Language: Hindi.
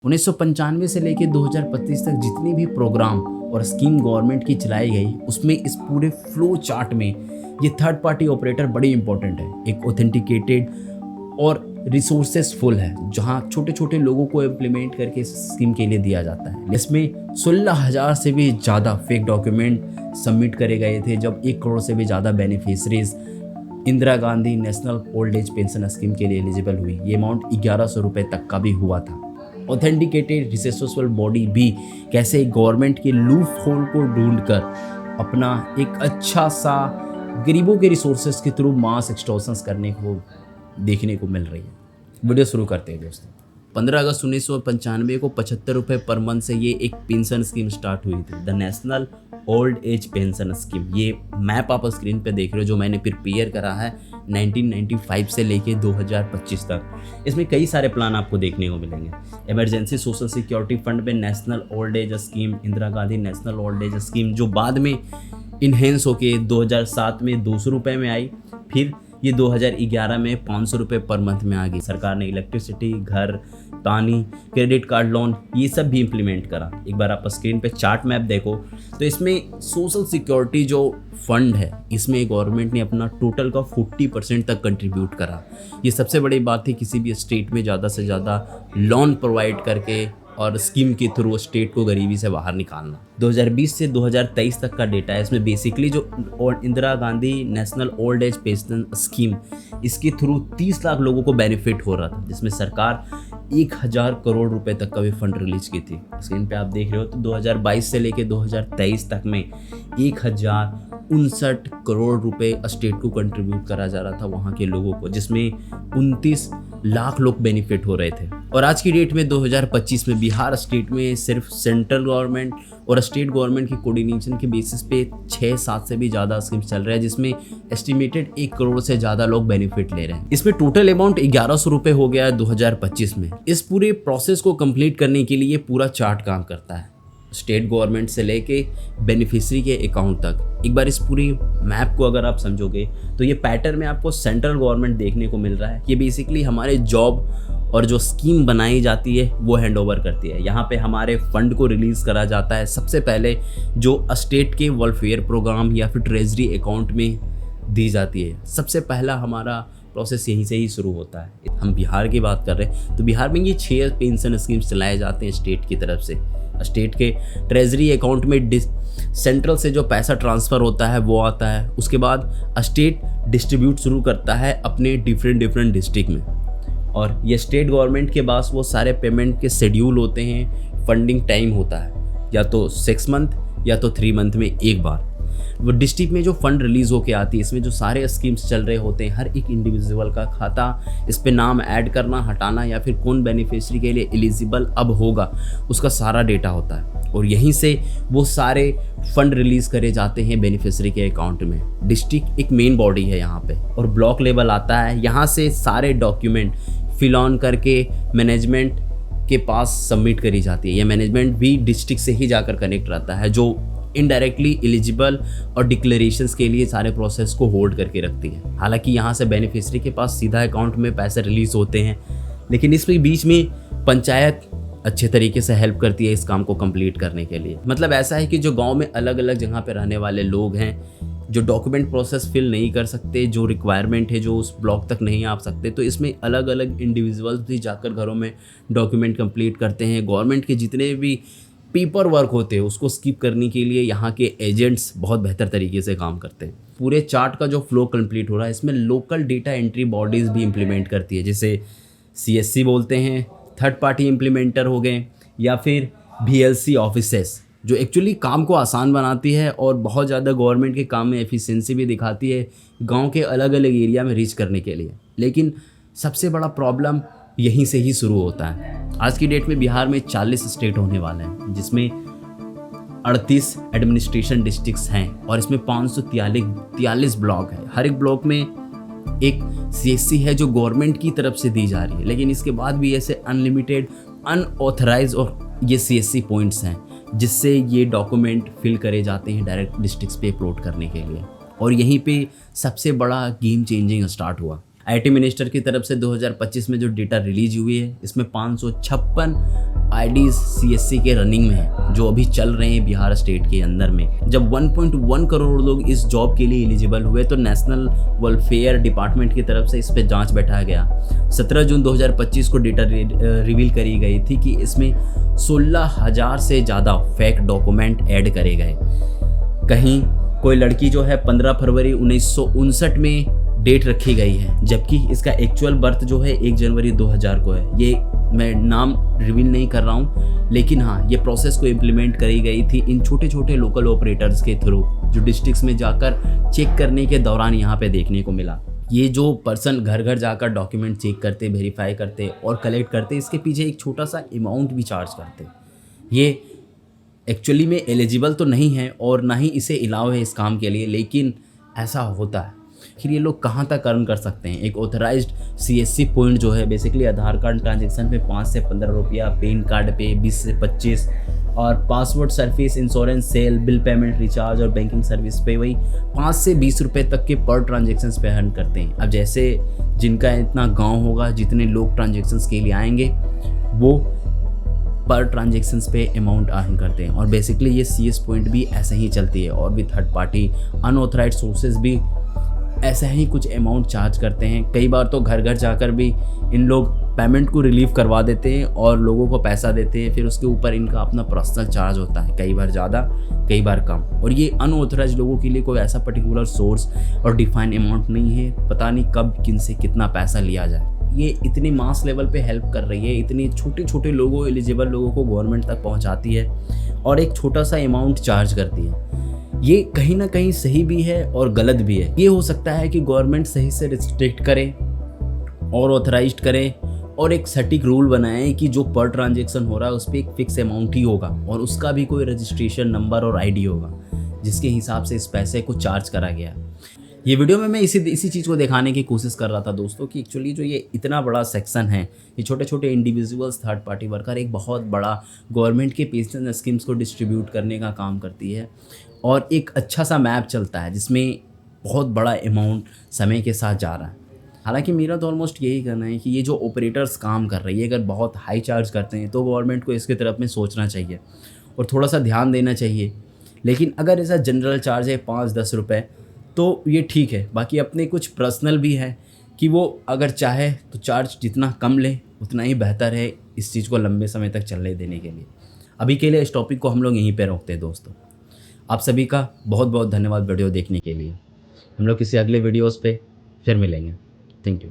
1995 से लेकर 2025 तक जितनी भी प्रोग्राम और स्कीम गवर्नमेंट की चलाई गई, उसमें इस पूरे फ्लो चार्ट में ये थर्ड पार्टी ऑपरेटर बड़ी इंपॉर्टेंट है। एक ऑथेंटिकेटेड और रिसोर्सेस फुल है, जहां छोटे छोटे लोगों को इम्प्लीमेंट करके इस स्कीम के लिए दिया जाता है। इसमें 16,000 से भी ज़्यादा फेक डॉक्यूमेंट सबमिट करे गए थे, जब 1 करोड़ से भी ज़्यादा beneficiaries Indira Gandhi national old age pension scheme के लिए एलिजिबल हुई। ये अमाउंट 1100 रुपये तक का भी हुआ था। ऑथेंटिकेटेड रिसोर्सफुल बॉडी भी कैसे गवर्नमेंट के लूप होल को ढूंढकर अपना एक अच्छा सा गरीबों के रिसोर्सेज के थ्रू मास एक्सटॉर्शंस करने को देखने को मिल रही है। वीडियो शुरू करते हैं दोस्तों। 15 अगस्त 1995 को 75 रुपये पर मंथ से ये एक पेंशन स्कीम स्टार्ट हुई थी, the national old age pension scheme. ये मैप आप स्क्रीन पे देख रहे हो, जो मैंने प्रिपेयर करा है 1995 से लेके 2025 तक। इसमें कई सारे प्लान आपको देखने को मिलेंगे। इमरजेंसी सोशल सिक्योरिटी फंड में national old age scheme, Indira Gandhi national old age scheme, जो बाद में इन्हेंस होके 2007 में 200 रुपये में आई, फिर ये 2011 में 500 रुपये पर मंथ में आ गई। सरकार ने इलेक्ट्रिसिटी, घर, पानी, क्रेडिट कार्ड लोन, ये सब भी इम्प्लीमेंट करा। एक बार आप स्क्रीन पे चार्ट मैप देखो तो इसमें सोशल सिक्योरिटी जो फंड है, इसमें गवर्नमेंट ने अपना टोटल का 40% तक कंट्रीब्यूट करा। ये सबसे बड़ी बात थी, किसी भी स्टेट में ज़्यादा से ज़्यादा लोन प्रोवाइड करके और स्कीम के थ्रू स्टेट को गरीबी से बाहर निकालना। 2020 से 2023 तक का डेटा है। इसमें बेसिकली जो Indira Gandhi national old age pension scheme, इसके थ्रू 30 लाख लोगों को बेनिफिट हो रहा था, जिसमें सरकार 1000 करोड़ रुपए तक का भी फंड रिलीज की थी। स्क्रीन पे आप देख रहे हो तो 2022 से लेकर 2023 तक में 1059 करोड़ रुपए स्टेट को कंट्रीब्यूट करा जा रहा था वहाँ के लोगों को, जिसमें 29 लाख लोग बेनिफिट हो रहे थे। और आज की डेट में 2025 में बिहार स्टेट में सिर्फ सेंट्रल गवर्नमेंट और स्टेट गवर्नमेंट की कोऑर्डिनेशन के बेसिस पे 6-7 से भी ज़्यादा स्कीम्स चल रहे हैं, जिसमें एस्टिमेटेड 1 करोड़ से ज़्यादा लोग बेनिफिट ले रहे हैं। इसमें टोटल अमाउंट 1100 रुपये हो गया है 2025 में। इस पूरे प्रोसेस को कंप्लीट करने के लिए पूरा चार्ट काम करता है, स्टेट गवर्नमेंट से लेके बेनिफिशरी के अकाउंट तक। एक बार इस पूरी मैप को अगर आप समझोगे तो ये पैटर्न में आपको सेंट्रल गवर्नमेंट देखने को मिल रहा है। ये बेसिकली हमारे जॉब और जो स्कीम बनाई जाती है वो हैंड ओवर करती है। यहाँ पे हमारे फंड को रिलीज़ करा जाता है सबसे पहले, जो स्टेट के वेलफेयर प्रोग्राम या फिर ट्रेजरी अकाउंट में दी जाती है। सबसे पहला हमारा प्रोसेस यहीं से ही शुरू होता है। हम बिहार की बात कर रहे हैं तो बिहार में ये 6 पेंशन स्कीम्स चलाए जाते हैं स्टेट की तरफ से। स्टेट के ट्रेजरी अकाउंट में सेंट्रल से जो पैसा ट्रांसफ़र होता है वो आता है। उसके बाद स्टेट डिस्ट्रीब्यूट शुरू करता है अपने डिफरेंट डिस्ट्रिक्ट में, और ये स्टेट गवर्नमेंट के पास वो सारे पेमेंट के शेड्यूल होते हैं। फंडिंग टाइम होता है या तो 6 मंथ या तो 3 मंथ में एक बार। वो डिस्ट्रिक्ट में जो फंड रिलीज़ होके आती है, इसमें जो सारे स्कीम्स चल रहे होते हैं, हर एक इंडिविजुअल का खाता, इस पे नाम ऐड करना, हटाना, या फिर कौन बेनिफिशरी के लिए एलिजिबल अब होगा, उसका सारा डेटा होता है। और यहीं से वो सारे फंड रिलीज़ करे जाते हैं बेनिफिशरी के अकाउंट में। डिस्ट्रिक्ट एक मेन बॉडी है यहाँ पे, और ब्लॉक लेवल आता है। यहाँ से सारे डॉक्यूमेंट फिल ऑन करके मैनेजमेंट के पास सबमिट करी जाती है। ये मैनेजमेंट भी डिस्ट्रिक्ट से ही जाकर कनेक्ट रहता है, जो इनडायरेक्टली एलिजिबल और डिक्लेरेशंस के लिए सारे प्रोसेस को होल्ड करके रखती है। हालांकि यहाँ से बेनिफिशरी के पास सीधा अकाउंट में पैसे रिलीज़ होते हैं, लेकिन इसके बीच में पंचायत अच्छे तरीके से हेल्प करती है इस काम को कंप्लीट करने के लिए। मतलब ऐसा है कि जो गांव में अलग अलग जगह पे रहने वाले लोग हैं, जो डॉक्यूमेंट प्रोसेस फिल नहीं कर सकते, जो रिक्वायरमेंट है जो उस ब्लॉक तक नहीं आ सकते, तो इसमें अलग अलग इंडिविजुअल्स भी जाकर घरों में डॉक्यूमेंट कंप्लीट करते हैं। गवर्नमेंट के जितने भी पेपर वर्क होते हैं उसको स्किप करने के लिए यहाँ के एजेंट्स बहुत बेहतर तरीके से काम करते हैं। पूरे चार्ट का जो फ्लो कंप्लीट हो रहा है, इसमें लोकल डेटा एंट्री बॉडीज़ भी इम्प्लीमेंट करती है, जिसे CSC बोलते हैं, थर्ड पार्टी इम्प्लीमेंटर हो गए, या फिर VLC ऑफिसेस, जो एक्चुअली काम को आसान बनाती है और बहुत ज़्यादा गवर्नमेंट के काम में एफिशिएंसी भी दिखाती है गांव के अलग अलग एरिया में रीच करने के लिए। लेकिन सबसे बड़ा प्रॉब्लम यहीं से ही शुरू होता है। आज की डेट में बिहार में 40 स्टेट होने वाले हैं, जिसमें 38 एडमिनिस्ट्रेशन डिस्ट्रिक्ट्स हैं, और इसमें 543 ब्लॉक है। हर एक ब्लॉक में एक CSC है जो गवर्नमेंट की तरफ से दी जा रही है, लेकिन इसके बाद भी ऐसे अनलिमिटेड, अनऑथराइज और ये CSC पॉइंट्स हैं, जिससे ये डॉक्यूमेंट फिल करे जाते हैं डायरेक्ट डिस्ट्रिक्ट्स पे अपलोड करने के लिए। और यहीं पे सबसे बड़ा गेम चेंजिंग स्टार्ट हुआ। आईटी मिनिस्टर की तरफ से 2025 में जो डेटा रिलीज हुई है, इसमें 556 आईडीज सीएससी के रनिंग में है, जो अभी चल रहे हैं बिहार स्टेट के अंदर में। जब 1.1 करोड़ लोग इस जॉब के लिए एलिजिबल हुए तो नेशनल वेलफेयर डिपार्टमेंट की तरफ से इस पे जांच बैठाया गया। 17 जून 2025 को डेटा रिवील करी गई थी कि इसमें 16,000 से ज़्यादा फेक डॉक्यूमेंट ऐड करे गए। कहीं कोई लड़की जो है 15 फरवरी 1959 में डेट रखी गई है, जबकि इसका एक्चुअल बर्थ जो है 1 जनवरी 2000 को है। ये मैं नाम रिवील नहीं कर रहा हूँ, लेकिन हाँ, ये प्रोसेस को इम्प्लीमेंट करी गई थी इन छोटे छोटे लोकल ऑपरेटर्स के थ्रू, जो डिस्ट्रिक्ट्स में जाकर चेक करने के दौरान यहाँ पे देखने को मिला। ये जो पर्सन घर घर जाकर डॉक्यूमेंट चेक करते, वेरीफाई करते और कलेक्ट करते, इसके पीछे एक छोटा सा अमाउंट भी चार्ज करते। ये एक्चुअली में एलिजिबल तो नहीं है और ना ही इसे अलाउ है इस काम के लिए, लेकिन ऐसा होता है। फिर ये लोग कहाँ तक अर्न कर सकते हैं? एक ऑथराइज्ड सीएससी पॉइंट जो है बेसिकली आधार कार्ड ट्रांजैक्शन पे 5 से 15 रुपया, पैन कार्ड पे 20 से 25 और password service, insurance, sale, bill payment, recharge और बैंकिंग सर्विस पे वही 5 से 20 रुपये तक के पर ट्रांजेक्शन्स पे अर्न करते हैं। अब जैसे जिनका इतना गाँव होगा, जितने लोग ट्रांजेक्शन्स के लिए आएंगे, वो पर ट्रांजेक्शन्स पे अमाउंट अर्न करते हैं। और बेसिकली ये सीएस पॉइंट भी ऐसे ही चलती है और भी थर्ड पार्टी अनऑथराइज्ड सोर्सेज भी ऐसा ही कुछ अमाउंट चार्ज करते हैं। कई बार तो घर घर जाकर भी इन लोग पेमेंट को रिलीव करवा देते हैं और लोगों को पैसा देते हैं, फिर उसके ऊपर इनका अपना पर्सनल चार्ज होता है, कई बार ज़्यादा कई बार कम। और ये अनऑथराइज्ड लोगों के लिए कोई ऐसा पर्टिकुलर सोर्स और डिफाइन अमाउंट नहीं है, पता नहीं कब किन से कितना पैसा लिया जाए। ये इतनी मास लेवल पे हेल्प कर रही है, इतने छोटे छोटे लोगों, एलिजिबल लोगों को गवर्नमेंट तक पहुंचाती है और एक छोटा सा अमाउंट चार्ज करती है। ये कहीं ना कहीं सही भी है और गलत भी है। ये हो सकता है कि गवर्नमेंट सही से रिस्ट्रिक्ट करे और ऑथराइज्ड करे और एक सटीक रूल बनाए कि जो पर ट्रांजेक्शन हो रहा है उस पर एक फिक्स अमाउंट ही होगा और उसका भी कोई रजिस्ट्रेशन नंबर और आईडी होगा, जिसके हिसाब से इस पैसे को चार्ज करा गया। ये वीडियो में मैं इसी चीज़ को दिखाने की कोशिश कर रहा था दोस्तों कि एक्चुअली जो ये इतना बड़ा सेक्शन है, ये छोटे छोटे इंडिविजुअल्स, थर्ड पार्टी वर्कर एक बहुत बड़ा गवर्नमेंट के पेंशन स्कीम्स को डिस्ट्रीब्यूट करने का काम करती है और एक अच्छा सा मैप चलता है जिसमें बहुत बड़ा अमाउंट समय के साथ जा रहा है। हालांकि मेरा तो ऑलमोस्ट यही कहना है कि ये जो ऑपरेटर्स काम कर रही है, अगर बहुत हाई चार्ज करते हैं तो गवर्नमेंट को इसके तरफ में सोचना चाहिए और थोड़ा सा ध्यान देना चाहिए। लेकिन अगर ऐसा जनरल चार्ज है 5-10 रुपये तो ये ठीक है। बाकी अपने कुछ पर्सनल भी है कि वो अगर चाहे तो चार्ज जितना कम ले उतना ही बेहतर है इस चीज़ को लंबे समय तक चलने देने के लिए। अभी के लिए इस टॉपिक को हम लोग यहीं पे रोकते हैं दोस्तों। आप सभी का बहुत बहुत धन्यवाद वीडियो देखने के लिए। हम लोग किसी अगले वीडियोस पे फिर मिलेंगे। Thank you.